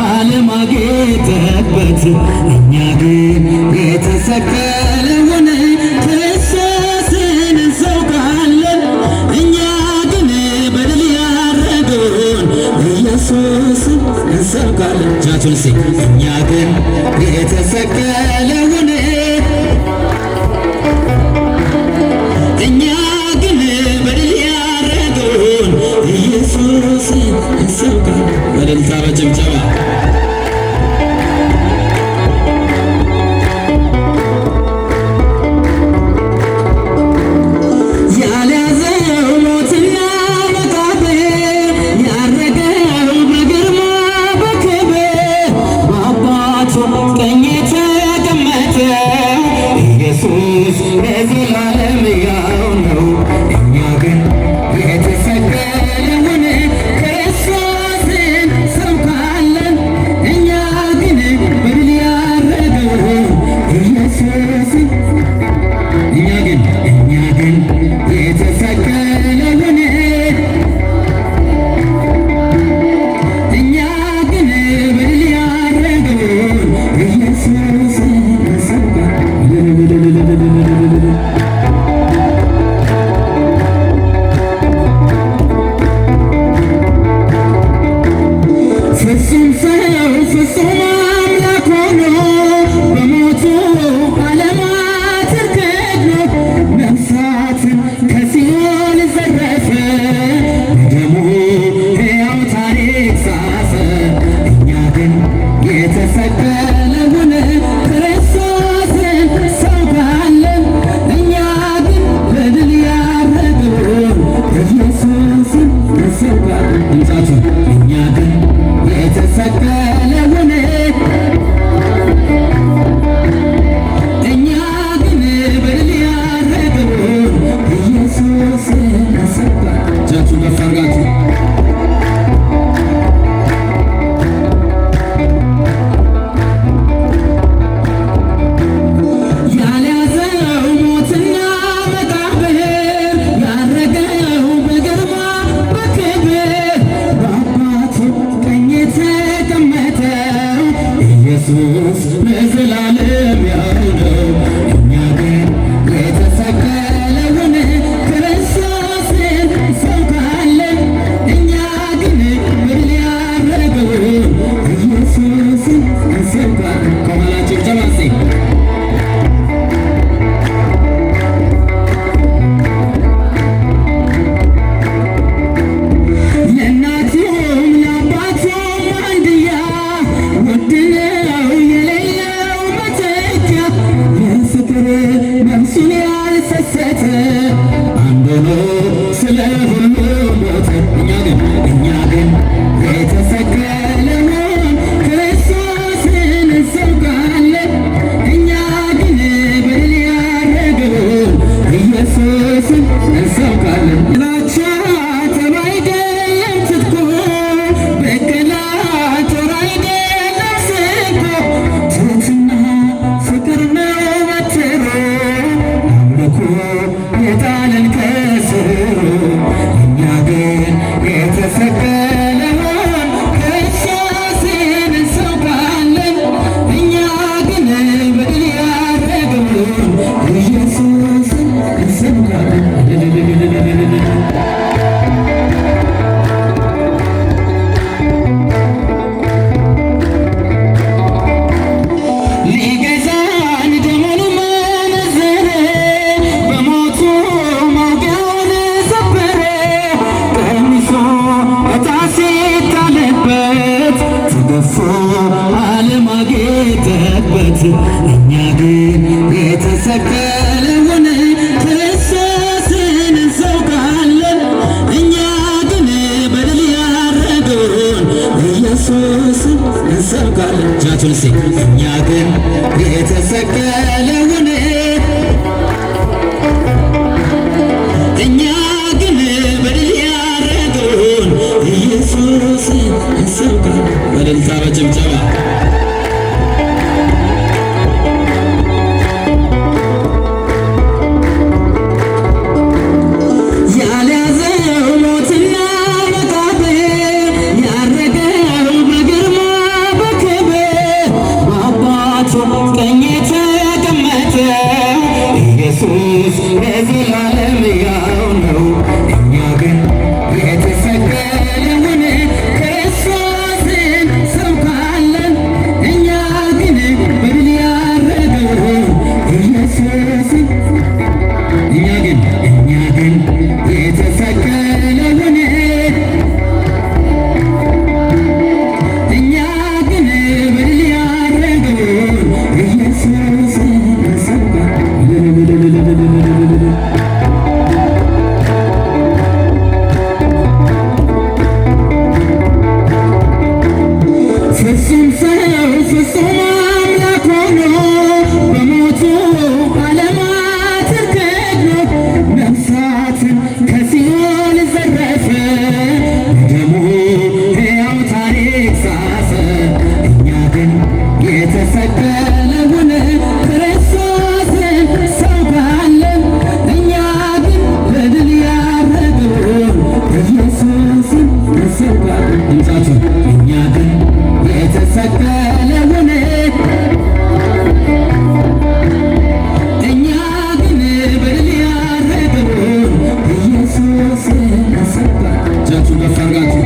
ዓለም አጌጠበት፣ እኛ ግን የተሰቀለውን ክርስቶስን እንሰብካለን። እኛ ግን በድል ያረገውን ኢየሱስን እንሰብካለን። እጃችሁን እስኪ እኛ ግን የተሰቀለውን እኛ ግን በድል ያረገውን ኢየሱስን እንሰብካለን። በእልልታ በጭብጨባ እኛ ግን የተሰቀለውን ክርስቶስን እንሰብካለን። እኛ ግን በድል ያረገውን ኢየሱስን እንሰብካለን። እጃችሁን እስኪ እኛ ግን የተሰቀለውን እኛ ግን በድል ያረገውን ኢየሱስን እንሰብካለን። በእልልታ በጭብጨባ ያልያዘው ሞትና መቃብር ያረገው በግርማ ፍጹም ሰው ፍጹም አምላክ ሆኖ በሞቱ ዓለማትን ከድኖ ነፍሳትን ከሲኦል ዘረፈ በደሙ ሕያው ታሪክ ጻፈ። እኛ ግን የተሰቀለውን ክርስቶስን ሰብከናል። እኛ ግን በድል ያረገውን ኢየሱስን እንሰብካለን። ድምፃችሁ እኛ ግን የተሰቀለውን እኛ ግን በድል ያረገውን ኢየሱስን እንሰብካለን። እጃችሁን ከፍ አድርጋችሁ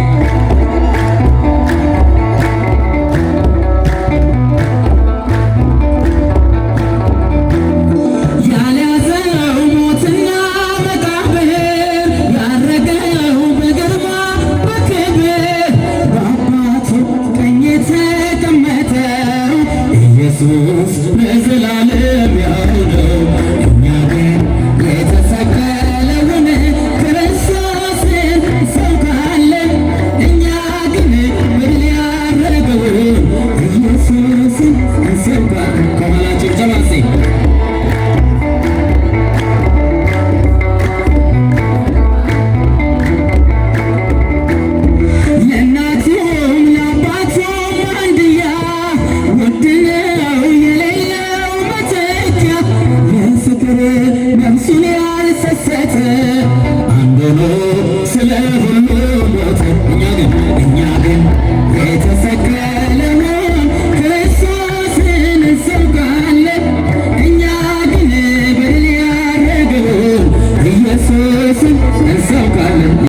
ኢየሱስ ለዘላለም